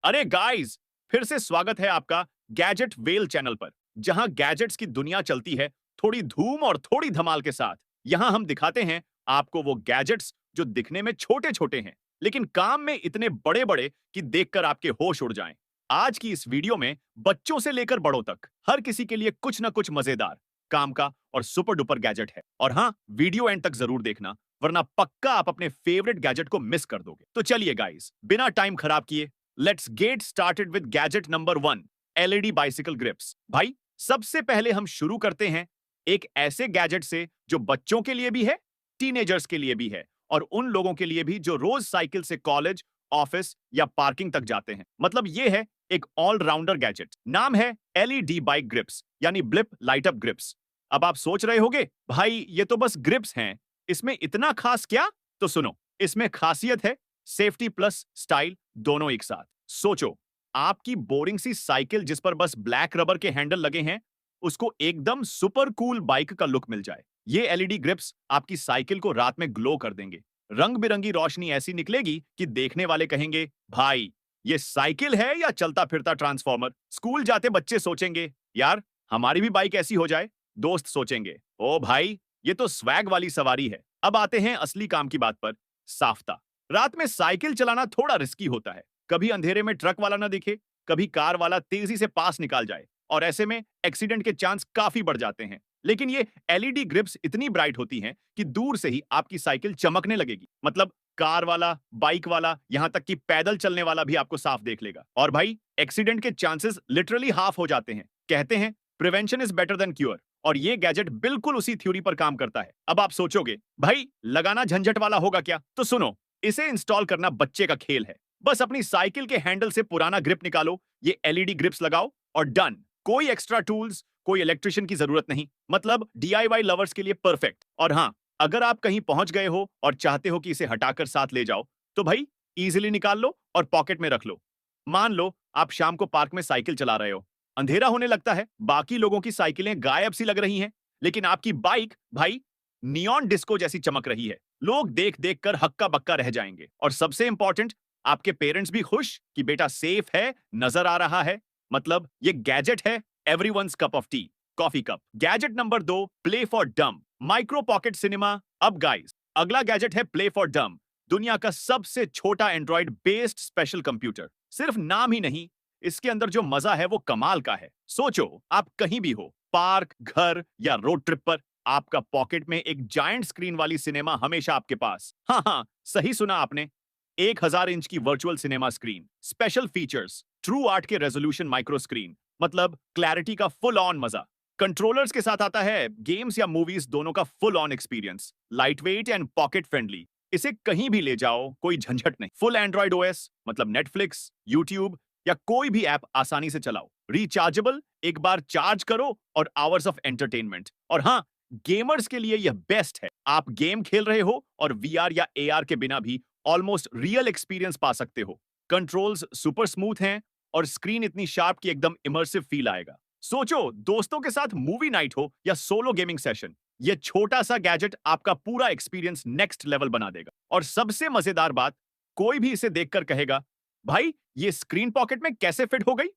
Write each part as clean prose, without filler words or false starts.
अरे गाइस, फिर से स्वागत है आपका गैजेट वेल चैनल पर, जहां गैजेट्स की दुनिया चलती है थोड़ी धूम और थोड़ी धमाल के साथ। यहां हम दिखाते हैं आपको वो गैजेट्स जो दिखने में छोटे-छोटे हैं, लेकिन काम में इतने बड़े-बड़े कि देखकर आपके होश उड़ जाएं। आज की इस वीडियो में बच्चों से लेकर बड़ों तक हर किसी के लिए कुछ ना कुछ मजेदार, काम का और सुपर डुपर गैजेट है। और हाँ, वीडियो एंड तक जरूर देखना, वरना पक्का आप अपने फेवरेट गैजेट को मिस कर दोगे। तो चलिए गाइस, बिना टाइम खराब किए let's get started with gadget number 1, LED bicycle grips. भाई, सबसे पहले हम शुरू करते हैं एक ऐसे गैजेट से जो बच्चों के लिए भी है, टीनेजर्स के लिए भी है और उन लोगों के लिए भी जो रोज साइकिल से कॉलेज, ऑफिस या पार्किंग तक जाते हैं। मतलब ये है एक ऑलराउंडर गैजेट। नाम है एलईडी बाइक ग्रिप्स, यानी ब्लिप लाइट अप ग्रिप्स। अब आप सोच रहे होंगे, भाई ये तो बस ग्रिप्स हैं, इसमें इतना खास क्या? तो सुनो, इसमें खासियत है सेफ्टी प्लस स्टाइल दोनों एक साथ। सोचो, आपकी बोरिंग सी साइकिल जिस पर बस ब्लैक रबर के हैंडल लगे हैं, उसको एकदम सुपर कूल बाइक का लुक मिल जाए। ये एलईडी ग्रिप्स आपकी साइकिल को रात में ग्लो कर देंगे। रंग बिरंगी रोशनी ऐसी निकलेगी कि देखने वाले कहेंगे, भाई ये साइकिल है या चलता फिरता ट्रांसफॉर्मर। स्कूल जाते बच्चे सोचेंगे, यार हमारी भी बाइक ऐसी हो जाए। दोस्त सोचेंगे, ओ भाई ये तो स्वैग वाली सवारी है। अब आते हैं असली काम की बात पर, साफ्ता। रात में साइकिल चलाना थोड़ा रिस्की होता है। कभी अंधेरे में ट्रक वाला ना दिखे, कभी कार वाला तेजी से पास निकाल जाए और ऐसे में एक्सीडेंट के चांस काफी बढ़ जाते हैं। लेकिन ये एलईडी ग्रिप्स इतनी ब्राइट होती हैं कि दूर से ही आपकी साइकिल चमकने लगेगी। मतलब कार वाला, बाइक वाला, यहां तक कि पैदल चलने वाला भी आपको साफ देख लेगा। और भाई, एक्सीडेंट के चांसेस लिटरली हाफ हो जाते हैं। कहते हैं prevention is better than cure, और ये गैजेट बिल्कुल उसी थ्योरी पर काम करता है। अब आप सोचोगे, भाई लगाना झंझट वाला होगा क्या? तो सुनो, इसे इंस्टॉल करना बच्चे का खेल है। बस अपनी साइकिल के हैंडल से पुराना ग्रिप निकालो, ये एलईडी ग्रिप्स लगाओ और डन। कोई एक्स्ट्रा टूल्स, कोई इलेक्ट्रिशियन की जरूरत नहीं। मतलब डीआईवाई लवर्स के लिए परफेक्ट। और हाँ, अगर आप कहीं पहुंच गए हो और चाहते हो कि इसे हटाकर साथ ले जाओ, तो भाई इजीली निकाल लो और पॉकेट में रख लो। मान लो आप शाम को पार्क में साइकिल चला रहे हो, अंधेरा होने लगता है, बाकी लोगों की साइकिलें गायब सी लग रही हैं, लेकिन आपकी बाइक भाई नियॉन डिस्को जैसी चमक रही है। लोग देख देख कर हक्का बक्का रह जाएंगे। और सबसे इंपॉर्टेंट, आपके पेरेंट्स भी खुश कि बेटा सेफ है, नजर आ रहा है। मतलब ये गैजेट है everyone's cup of T, coffee cup. Gadget number 2, play for डम, माइक्रो पॉकेट सिनेमा। अब गाइस, अगला गैजेट है प्ले फॉर डम, दुनिया का सबसे छोटा एंड्रॉइड बेस्ड स्पेशल कंप्यूटर। सिर्फ नाम ही नहीं, इसके अंदर जो मजा है वो कमाल का है। सोचो, आप कहीं भी हो, पार्क, घर या रोड ट्रिप पर, आपका पॉकेट में एक जायंट स्क्रीन वाली सिनेमा हमेशा आपके पास। हाँ हाँ, सही सुना आपने, 1000 इंच की virtual cinema screen, special features, true art के रेजोल्यूशन माइक्रो स्क्रीन, मतलब क्लैरिटी का फुल ऑन मजा। कंट्रोलर्स के साथ आता है गेम्स या मूवीज दोनों का full on experience. Light weight and pocket friendly, इसे कहीं भी ले जाओ, कोई झंझट नहीं। फुल एंड्रॉइड ओएस, मतलब नेटफ्लिक्स, यूट्यूब या कोई भी ऐप आसानी से चलाओ। रिचार्जेबल, एक बार चार्ज करो और आवर्स ऑफ एंटरटेनमेंट। और हाँ, गेमर्स के लिए यह बेस्ट है। आप गेम खेल रहे हो और वीआर या एआर के बिना भी ऑलमोस्ट रियल एक्सपीरियंस पा सकते हो। कंट्रोल्स सुपर स्मूथ हैं और स्क्रीन इतनी शार्प कि एकदम इमर्सिव फील आएगा। सोचो, दोस्तों के साथ मूवी नाइट हो या सोलो गेमिंग सेशन, यह छोटा सा गैजेट आपका पूरा एक्सपीरियंस नेक्स्ट लेवल बना देगा। और सबसे मजेदार बात, कोई भी इसे देखकर कहेगा, भाई ये स्क्रीन पॉकेट में कैसे फिट हो गई?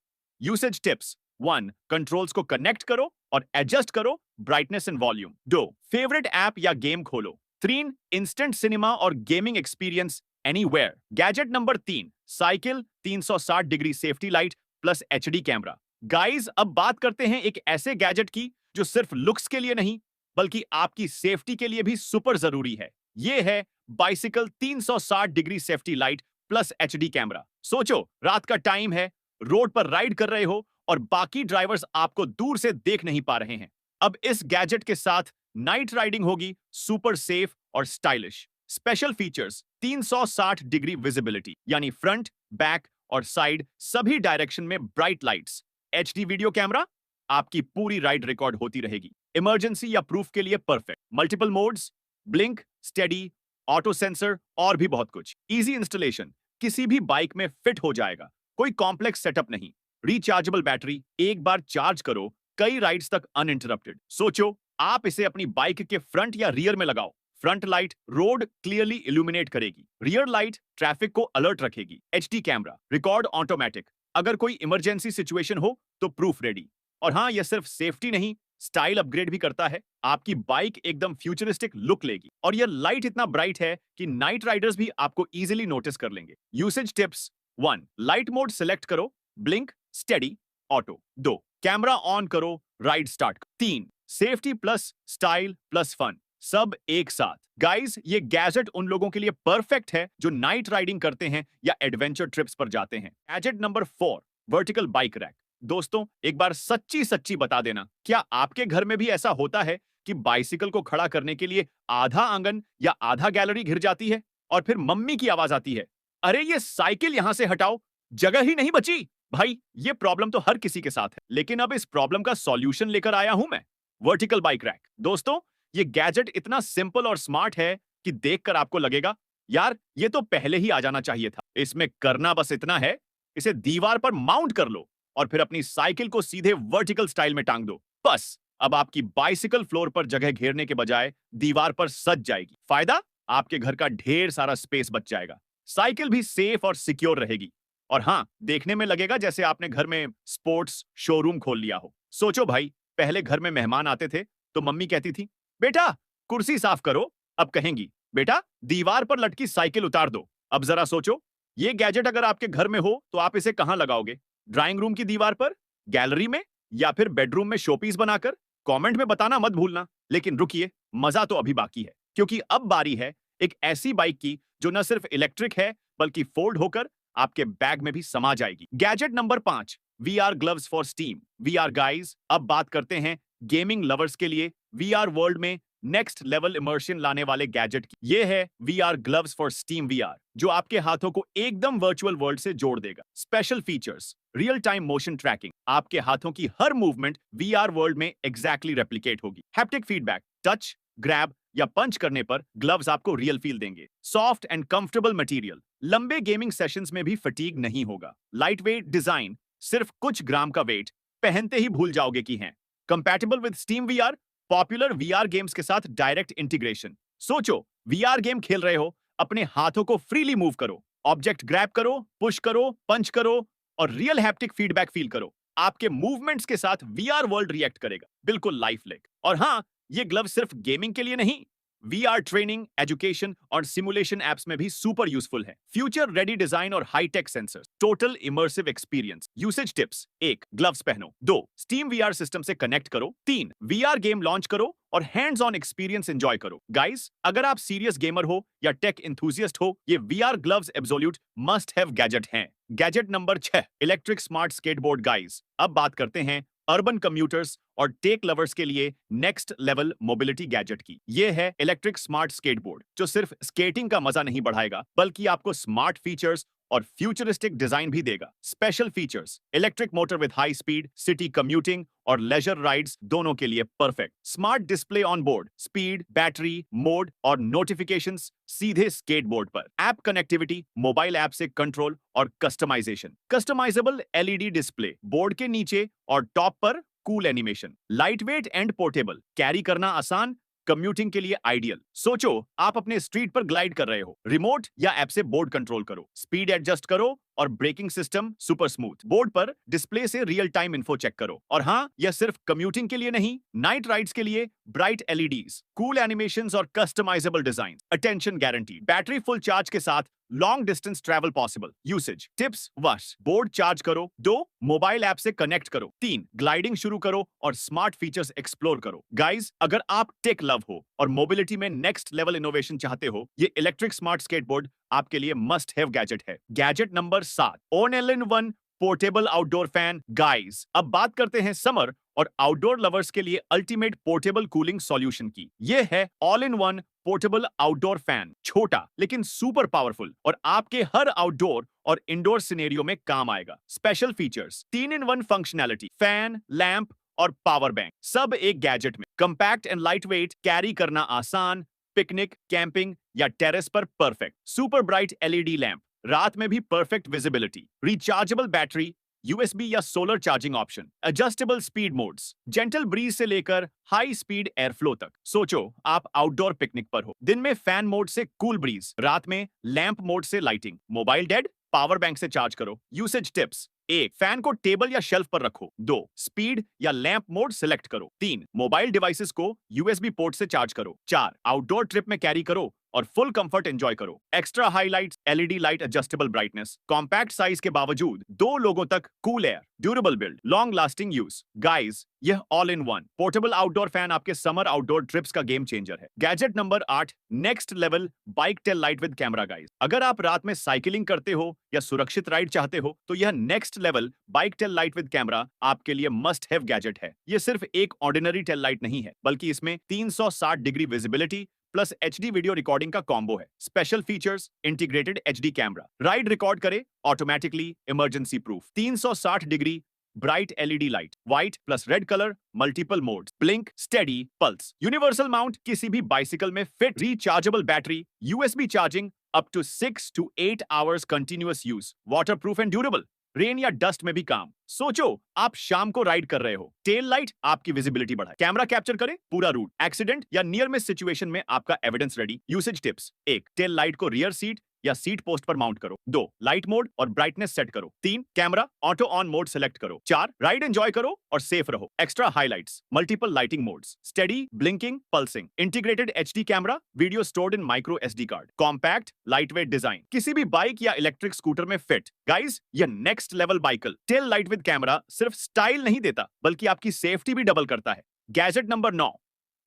यूसेज टिप्स: 1, कंट्रोल्स को कनेक्ट करो और एडजस्ट करो brightness and volume. 2, favourite app या गेम खोलो। 3, इंस्टेंट सिनेमा और gaming experience anywhere. Gadget number 3, cycle 360 degree safety light plus HD camera. Guys, अब बात करते हैं एक ऐसे गैजेट की जो सिर्फ लुक्स के लिए नहीं, बल्कि आपकी सेफ्टी के लिए भी सुपर जरूरी है। यह है bicycle 360 degree safety light plus HD camera. सोचो, रात का टाइम है, रोड पर राइड कर रहे हो और बाकी ड्राइवर्स आपको दूर से देख नहीं पा रहे हैं। अब इस गैजेट के साथ नाइट राइडिंग होगी सुपर सेफ और stylish. Special features: 360 degree visibility, यानी फ्रंट, बैक और साइड सभी डायरेक्शन में bright lights. HD video camera, आपकी पूरी राइड रिकॉर्ड होती रहेगी। इमरजेंसी या प्रूफ के लिए perfect. Multiple modes, blink, steady, auto sensor और भी बहुत कुछ। इजी इंस्टॉलेशन, किसी भी बाइक में फिट हो जाएगा, कोई कॉम्प्लेक्स सेटअप नहीं। रिचार्जेबल बैटरी, एक बार चार्ज करो, कई राइड्स तक अनइंटरप्टेड। सोचो, आप इसे अपनी बाइक के फ्रंट या रियर में लगाओ, front light road clearly illuminate करेगी, रियर लाइट ट्रैफिक को अलर्ट रखेगी, एचडी कैमरा, रिकॉर्ड ऑटोमेटिक, अगर कोई इमरजेंसी सिचुएशन हो तो प्रूफ रेडी। और हाँ, यह सिर्फ सेफ्टी नहीं, स्टाइल अपग्रेड भी करता है। आपकी बाइक एकदम फ्यूचरिस्टिक लुक लेगी और यह लाइट इतना ब्राइट है कि नाइट राइडर्स भी आपको इजीली नोटिस कर लेंगे। Usage tips: 1. Light mode select करो, blink, steady, auto. 2. Camera on करो, ride start. 3. Safety plus style plus fun, सब एक साथ। गाइस, ये गैजेट उन लोगों के लिए परफेक्ट है जो नाइट राइडिंग करते हैं या एडवेंचर ट्रिप्स पर जाते हैं। Gadget number 4, vertical bike rack. दोस्तों, एक बार सच्ची सच्ची बता देना, क्या आपके घर में भी ऐसा होता है कि बाइसिकल को खड़ा करने के लिए आधा आंगन या आधा गैलरी घिर जाती है और फिर मम्मी की आवाज आती है, अरे ये साइकिल यहां से हटाओ, जगह ही नहीं बची। भाई, ये प्रॉब्लम तो हर किसी के साथ है, लेकिन अब इस प्रॉब्लम का सॉल्यूशन लेकर आया हूं मैं, वर्टिकल बाइक रैक। दोस्तों, ये गैजेट इतना सिंपल और स्मार्ट है कि देखकर आपको लगेगा, यार ये तो पहले ही आ जाना चाहिए था। इसमें करना बस इतना है, इसे दीवार पर माउंट कर लो और फिर अपनी साइकिल को सीधे वर्टिकल स्टाइल में टांग दो। बस, अब आपकी बाइसिकल फ्लोर पर जगह घेरने के बजाय दीवार पर सज जाएगी। फायदा, आपके घर का ढेर सारा स्पेस बच जाएगा, साइकिल भी सेफ और सिक्योर रहेगी, और हाँ, देखने में लगेगा जैसे आपने घर में स्पोर्ट्स शोरूम खोल लिया हो। सोचो भाई, पहले घर में मेहमान आते थे तो मम्मी कहती थी, बेटा कुर्सी साफ करो, अब कहेंगी, बेटा दीवार पर लटकी साइकिल उतार दो। अब जरा सोचो, ये गैजेट अगर आपके घर में हो तो आप इसे कहां लगाओगे? ड्राइंग रूम की दीवार पर, गैलरी में, या फिर बेडरूम में शोपीस बनाकर? कमेंट में बताना मत भूलना। लेकिन रुकिए, मजा तो अभी बाकी है, क्योंकि अब बारी है एक ऐसी बाइक की जो न सिर्फ इलेक्ट्रिक है बल्कि फोल्ड होकर आपके बैग में भी समा जाएगी। Gadget number 5, VR gloves for steam. VR guys, अब बात करते हैं गेमिंग लवर्स के लिए वीआर वर्ल्ड में नेक्स्ट लेवल इमर्शन लाने वाले गैजेट की। ये है VR gloves for steam VR, जो आपके हाथों को एकदम वर्चुअल वर्ल्ड से जोड़ देगा। Special features: real time motion tracking, आपके हाथों की हर मूवमेंट वीआर वर्ल्ड में एग्जैक्टली रेप्लिकेट होगी। हैप्टिक फीडबैक, टच, ग्रैब या पंच करने पर ग्लव्स आपको रियल फील देंगे। सॉफ्ट एंड कंफर्टेबल मटेरियल, लंबे गेमिंग सेशंस में भी फटीग नहीं होगा। लाइट वेट डिजाइन, सिर्फ कुछ ग्राम का वेट, पहनते ही भूल जाओगे कि हैं। Compatible with steam VR, popular VR games के साथ डायरेक्ट इंटीग्रेशन। सोचो, वीआर गेम खेल रहे हो, अपने हाथों को फ्रीली मूव करो, ऑब्जेक्ट ग्रैब करो, पुश करो, पंच करो और रियल हैप्टिक फीडबैक फील करो। आपके मूवमेंट्स के साथ वीआर वर्ल्ड रिएक्ट करेगा, बिल्कुल लाइफ-लाइक। और हाँ, ये ग्लव सिर्फ गेमिंग के लिए नहीं, वीआर ट्रेनिंग, एजुकेशन और सिमुलेशन एप्स में भी सुपर यूजफुल है। फ्यूचर रेडी डिजाइन और hi tech sensors, total immersive experience. Usage tips: 1. Gloves पहनो। 2. स्टीम वीआर सिस्टम से कनेक्ट करो। 3. वीआर गेम लॉन्च करो और हैंड्स ऑन एक्सपीरियंस एंजॉय करो। गाइस, अगर आप सीरियस गेमर हो या टेक एंथुसियस्ट हो, ये VR gloves absolute must have gadget हैं। Gadget number 6, electric smart skateboard. Guys, अब बात करते हैं अर्बन कम्यूटर्स और टेक लवर्स के लिए नेक्स्ट लेवल मोबिलिटी गैजेट की। ये है इलेक्ट्रिक स्मार्ट स्केटबोर्ड, जो सिर्फ स्केटिंग का मजा नहीं बढ़ाएगा बल्कि आपको स्मार्ट फीचर्स और फ्यूचरिस्टिक डिजाइन भी देगा। Special features: electric motor with high speed, city commuting और लेजर राइड्स दोनों के लिए perfect. Smart display on board, speed, battery, mode और नोटिफिकेशंस सीधे स्केटबोर्ड पर। ऐप कनेक्टिविटी, मोबाइल ऐप से कंट्रोल और customization. Customizable LED display, board के नीचे और टॉप पर cool animation. Light weight and portable, carry करना आसान, कम्यूटिंग के लिए आइडियल। सोचो, आप अपने स्ट्रीट पर ग्लाइड कर रहे हो, रिमोट या ऐप से बोर्ड कंट्रोल करो, स्पीड एडजस्ट करो और braking system super smooth. Board पर डिस्प्ले से रियल टाइम इन्फो चेक करो। और हाँ, यह सिर्फ कम्यूटिंग के लिए नहीं, नाइट राइड्स के लिए ब्राइट एलईडीज, कूल एनिमेशंस और customizable design. Attention guarantee, battery full charge के साथ long distance travel possible. Usage tips: 1. Board charge करो। 2. मोबाइल ऐप से कनेक्ट करो। 3. ग्लाइडिंग शुरू करो और स्मार्ट फीचर्स एक्सप्लोर करो। गाइस, अगर आप टेक लव हो और मोबिलिटी में नेक्स्ट लेवल इनोवेशन चाहते हो, ये इलेक्ट्रिक स्मार्ट स्केटबोर्ड आपके लिए मस्ट हैव गैजेट है। Gadget number 7, all-in-one portable outdoor fan. Guys, अब बात करते हैं समर और आउटडोर लवर्स के लिए अल्टीमेट पोर्टेबल कूलिंग सॉल्यूशन की। ये है all in one portable outdoor fan. छोटा लेकिन सुपर पावरफुल और आपके हर आउटडोर और इंडोर सिनेरियो में काम आएगा। Special features: 3-in-1 functionality, fan, lamp और पावर बैंक, सब एक गैजेट में। Compact and lightweight, carry करना आसान, पिकनिक, कैंपिंग या टेरेस पर perfect. Super bright LED lamp, रात में भी perfect visibility. Rechargeable battery, USB या solar charging option, adjustable speed modes, gentle bridge से लेकर हाई स्पीड एयर फ्लो तक। सोचो आप आउटडोर पिकनिक पर हो, दिन में फैन मोड से कूल ब्रीज, रात में लैंप मोड से lighting, mobile dead, power bank से चार्ज करो। Usage tips: 1. फैन को टेबल या शेल्फ पर रखो। 2. स्पीड या लैंप मोड सिलेक्ट करो। 3. मोबाइल डिवाइसेस को यूएसबी पोर्ट से चार्ज करो। 4. आउटडोर ट्रिप में कैरी करो और फुल कंफर्ट एंजॉय करो। Extra highlights, LED light, adjustable brightness, compact size के बावजूद 2 लोगों तक cool air, durable build, long lasting use. Guys, यह all in one portable outdoor fan आपके समर आउटडोर ट्रिप्स का गेम चेंजर है। Gadget number 8, next level bike tail light with camera. Guys, अगर आप रात में साइकिलिंग करते हो या सुरक्षित राइड चाहते हो तो यह next level bike tail light with camera आपके लिए मस्ट हैव गैजेट है। यह सिर्फ एक ऑर्डिनरी टेल लाइट नहीं है, बल्कि इसमें 360 degree visibility plus HD video recording का कॉम्बो है। Special features: integrated HD camera, ride record करे automatically, emergency proof, 360 degree bright LED light, white plus red colour, multiple mode, blink, steady, pulse, universal mount, किसी भी bicycle में fit, rechargeable battery, USB charging up to 6 to 8 hours continuous use, waterproof and durable, rain या dust में भी काम। सोचो आप शाम को राइड कर रहे हो, टेल लाइट आपकी विजिबिलिटी बढ़ाए, कैमरा कैप्चर करे पूरा रूट, एक्सीडेंट या नियर मिस सिचुएशन में आपका evidence ready. Usage tips: 1. Tail light को रियर सीट या सीट पोस्ट पर माउंट करो। 2. लाइट मोड और ब्राइटनेस सेट करो। 3. Camera auto on mode select करो। 4. राइड एंजॉय करो और सेफ रहो। Extra highlights, multiple lighting modes, steady, blinking, pulsing, integrated HD camera, video stored in micro SD card, compact lightweight design, किसी भी bike या electric scooter में fit. Guys, यह next level Baikal tell light with camera सिर्फ style नहीं देता, बल्कि आपकी सेफ्टी भी डबल करता है। Gadget number 9,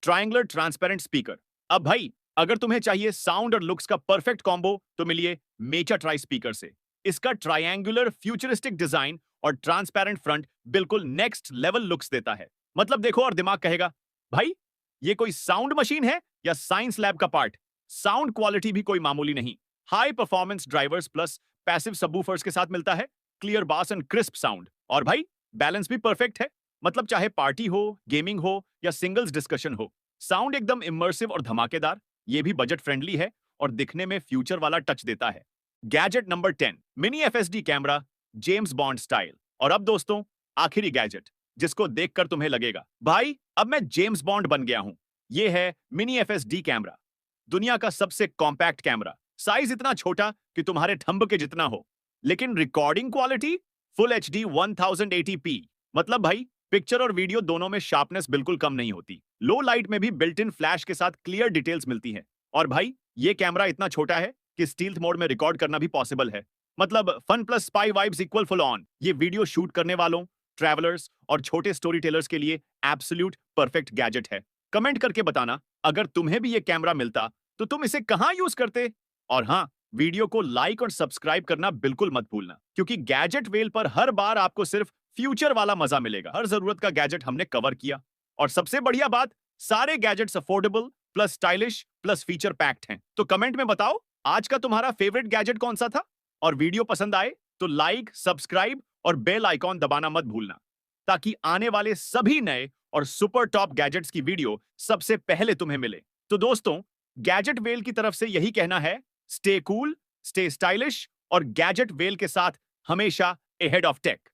triangular transparent speaker. अब भाई, अगर तुम्हें चाहिए साउंड और लुक्स का परफेक्ट कॉम्बो तो मिलिए मेचा ट्राई स्पीकर से। इसका ट्रायंगुलर फ्यूचरिस्टिक डिजाइन और ट्रांसपेरेंट फ्रंट बिल्कुल नेक्स्ट लेवल लुक्स देता है। मतलब देखो और दिमाग कहेगा, भाई ये कोई साउंड मशीन है या साइंस लैब का पार्ट। साउंड क्वालिटी भी कोई मामूली नहीं, high performance drivers plus passive subwoofers के साथ मिलता है, क्लियर बास एंड क्रिस्प साउंड, और भाई बैलेंस भी परफेक्ट है। मतलब चाहे पार्टी हो, गेमिंग हो या सिंगल्स डिस्कशन हो, साउंड एकदम इमर्सिव और धमाकेदार। ये भी बजट फ्रेंडली है और दिखने में फ्यूचर वाला टच देता है। Gadget number 10, mini FSD camera, James bond style. और अब दोस्तों, आखिरी गैजेट जिसको देखकर तुम्हें लगेगा, भाई अब मैं जेम्स बॉन्ड बन गया हूं। ये है मिनी एफएसडी कैमरा, दुनिया का सबसे कॉम्पैक्ट कैमरा। साइज इतना छोटा कि तुम्हारे थंब के जितना हो, लेकिन recording quality full HD 1080p। मतलब भाई पिक्चर और वीडियो दोनों में शार्पनेस बिल्कुल कम नहीं होती। लो लाइट में भी बिल्ट इन फ्लैश के साथ क्लियर डिटेल्स मिलती हैं। और भाई ये कैमरा इतना छोटा है कि स्टील्थ मोड में रिकॉर्ड करना भी पॉसिबल है। मतलब fun plus spy vibes equal full on. ये वीडियो शूट करने वालों, ट्रैवलर्स और छोटे स्टोरी टेलर्स के लिए एब्सोल्यूट परफेक्ट गैजेट है। कमेंट करके बताना अगर तुम्हें भी ये कैमरा मिलता तो तुम इसे कहां यूज करते। और हाँ, वीडियो को लाइक और सब्सक्राइब करना बिल्कुल मत भूलना, क्योंकि गैजेट वेल पर हर बार आपको सिर्फ फ्यूचर वाला मजा मिलेगा। हर जरूरत का गैजेट हमने कवर किया, और सबसे बढ़िया बात, सारे gadgets affordable plus stylish plus feature packed हैं। तो कमेंट में बताओ आज का तुम्हारा फेवरेट गैजेट कौन सा था। और वीडियो पसंद आए तो लाइक, सब्सक्राइब और बेल आइकॉन दबाना मत भूलना, ताकि आने वाले सभी नए और सुपर टॉप गैजेट्स की वीडियो सबसे पहले तुम्हें मिले। तो दोस्तों, गैजेट वेल की तरफ से यही कहना है, स्टे कूल, स्टे स्टाइलिश और गैजेट वेल के साथ हमेशा अहेड ऑफ टेक।